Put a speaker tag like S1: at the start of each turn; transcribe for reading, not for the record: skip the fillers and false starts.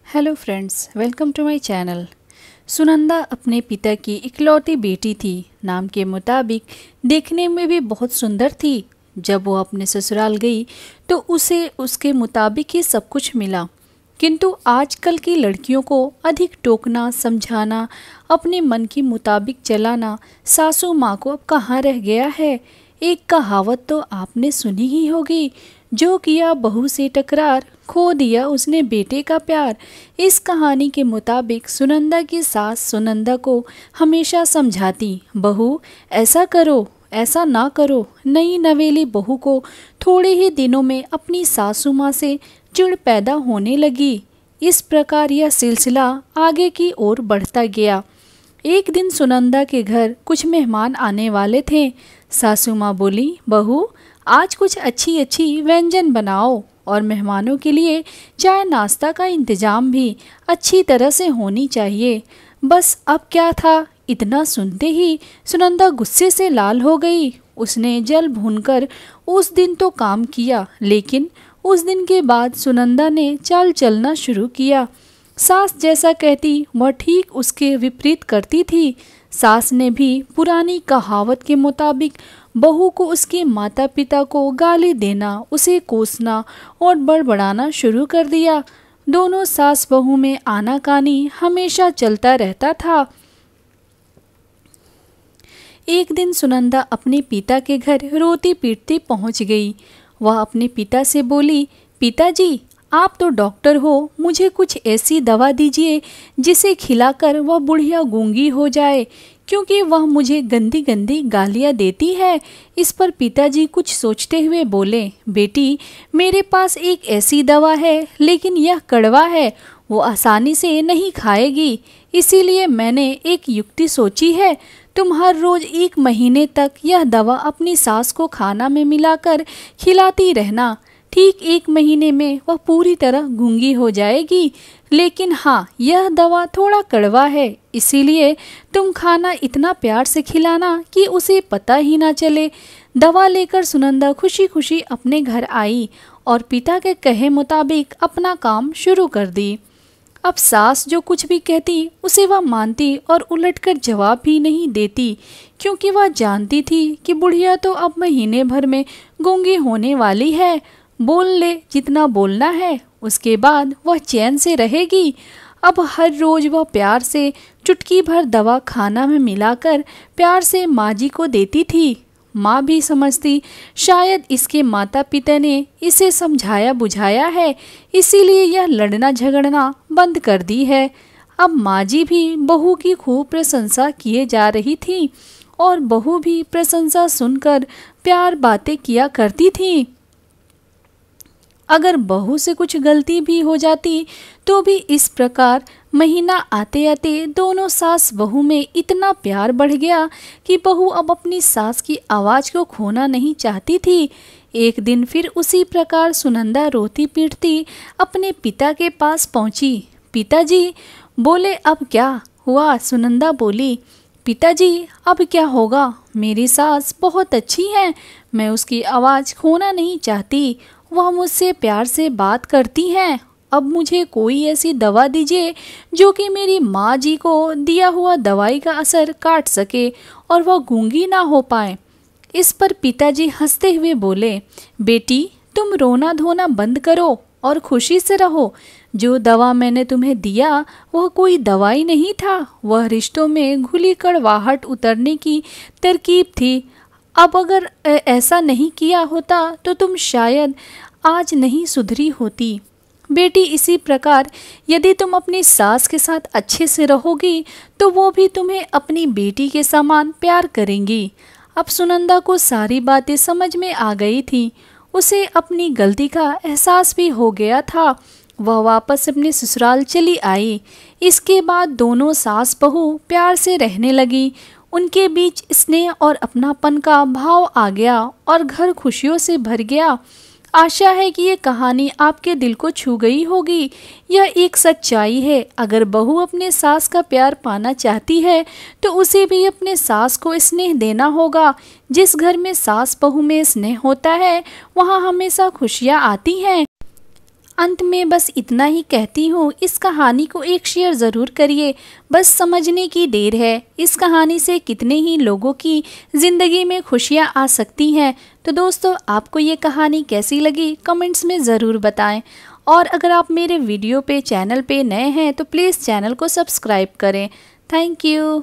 S1: Hello friends, welcome to my channel. Sunanda अपने पिता की इकलौती बेटी थी। नाम के मुताबिक देखने में भी बहुत सुंदर थी। जब वो अपने ससुराल गई तो उसे उसके मुताबिक ही सब कुछ मिला। किंतु आजकल की लड़कियों को अधिक टोकना, समझाना, अपने मन के मुताबिक चलाना सासू माँ को अब कहाँ रह गया है। एक कहावत तो आपने सुनी ही होगी, जो किया बहू से टकरार, खो दिया उसने बेटे का प्यार। इस कहानी के मुताबिक सुनंदा की सास सुनंदा को हमेशा समझाती, बहू ऐसा करो, ऐसा ना करो। नई नवेली बहू को थोड़े ही दिनों में अपनी सासू माँ से चिढ़ पैदा होने लगी। इस प्रकार यह सिलसिला आगे की ओर बढ़ता गया। एक दिन सुनंदा के घर कुछ मेहमान आने वाले थे। सासू माँ बोली, बहू आज कुछ अच्छी अच्छी व्यंजन बनाओ और मेहमानों के लिए चाय नाश्ता का इंतजाम भी अच्छी तरह से होनी चाहिए। बस अब क्या था, इतना सुनते ही सुनंदा गुस्से से लाल हो गई। उसने जल भूनकर उस दिन तो काम किया, लेकिन उस दिन के बाद सुनंदा ने चाल चलना शुरू किया। सास जैसा कहती वह ठीक उसके विपरीत करती थी। सास ने भी पुरानी कहावत के मुताबिक बहू को उसके माता पिता को गाली देना, उसे कोसना और बड़बड़ाना शुरू कर दिया। दोनों सास बहू में आनाकानी हमेशा चलता रहता था। एक दिन सुनंदा अपने पिता के घर रोती पीटती पहुंच गई। वह अपने पिता से बोली, पिताजी आप तो डॉक्टर हो, मुझे कुछ ऐसी दवा दीजिए जिसे खिलाकर वह बुढ़िया गूंगी हो जाए, क्योंकि वह मुझे गंदी गंदी गालियाँ देती है। इस पर पिताजी कुछ सोचते हुए बोले, बेटी मेरे पास एक ऐसी दवा है, लेकिन यह कड़वा है, वो आसानी से नहीं खाएगी। इसीलिए मैंने एक युक्ति सोची है। तुम हर रोज 1 महीने तक यह दवा अपनी सास को खाना में मिलाकर खिलाती रहना। ठीक 1 महीने में वह पूरी तरह गूंगी हो जाएगी। लेकिन हाँ, यह दवा थोड़ा कड़वा है, इसीलिए तुम खाना इतना प्यार से खिलाना कि उसे पता ही ना चले। दवा लेकर सुनंदा खुशी खुशी अपने घर आई और पिता के कहे मुताबिक अपना काम शुरू कर दी। अब सास जो कुछ भी कहती उसे वह मानती और उलटकर जवाब भी नहीं देती, क्योंकि वह जानती थी कि बुढ़िया तो अब महीने भर में गूंगी होने वाली है। बोल ले जितना बोलना है, उसके बाद वह चैन से रहेगी। अब हर रोज वह प्यार से चुटकी भर दवा खाना में मिलाकर प्यार से माँ जी को देती थी। माँ भी समझती शायद इसके माता पिता ने इसे समझाया बुझाया है, इसीलिए यह लड़ना झगड़ना बंद कर दी है। अब माँ जी भी बहू की खूब प्रशंसा किए जा रही थी और बहू भी प्रशंसा सुनकर प्यार बातें किया करती थी। अगर बहू से कुछ गलती भी हो जाती तो भी इस प्रकार महीना आते आते दोनों सास बहू में इतना प्यार बढ़ गया कि बहू अब अपनी सास की आवाज़ को खोना नहीं चाहती थी। एक दिन फिर उसी प्रकार सुनंदा रोती पीटती अपने पिता के पास पहुंची। पिताजी बोले, अब क्या हुआ? सुनंदा बोली, पिताजी अब क्या होगा, मेरी सास बहुत अच्छी है, मैं उसकी आवाज़ खोना नहीं चाहती, वह मुझसे प्यार से बात करती हैं। अब मुझे कोई ऐसी दवा दीजिए जो कि मेरी माँ जी को दिया हुआ दवाई का असर काट सके और वह गूंगी ना हो पाए। इस पर पिताजी हंसते हुए बोले, बेटी तुम रोना धोना बंद करो और खुशी से रहो। जो दवा मैंने तुम्हें दिया वह कोई दवाई नहीं था, वह रिश्तों में घुली कड़वाहट उतरने की तरकीब थी। अब अगर ऐसा नहीं किया होता तो तुम शायद आज नहीं सुधरी होती। बेटी इसी प्रकार यदि तुम अपनी सास के साथ अच्छे से रहोगी तो वो भी तुम्हें अपनी बेटी के समान प्यार करेंगी। अब सुनंदा को सारी बातें समझ में आ गई थी। उसे अपनी गलती का एहसास भी हो गया था। वह वापस अपने ससुराल चली आई। इसके बाद दोनों सास बहू प्यार से रहने लगी। उनके बीच स्नेह और अपनापन का भाव आ गया और घर खुशियों से भर गया। आशा है कि ये कहानी आपके दिल को छू गई होगी। यह एक सच्चाई है, अगर बहू अपने सास का प्यार पाना चाहती है तो उसे भी अपने सास को स्नेह देना होगा। जिस घर में सास बहू में स्नेह होता है वहाँ हमेशा खुशियाँ आती हैं। अंत में बस इतना ही कहती हूँ, इस कहानी को एक शेयर ज़रूर करिए, बस समझने की देर है। इस कहानी से कितने ही लोगों की ज़िंदगी में खुशियाँ आ सकती हैं। तो दोस्तों, आपको ये कहानी कैसी लगी कमेंट्स में ज़रूर बताएं। और अगर आप मेरे वीडियो पे चैनल पे नए हैं तो प्लीज़ चैनल को सब्सक्राइब करें। Thank you.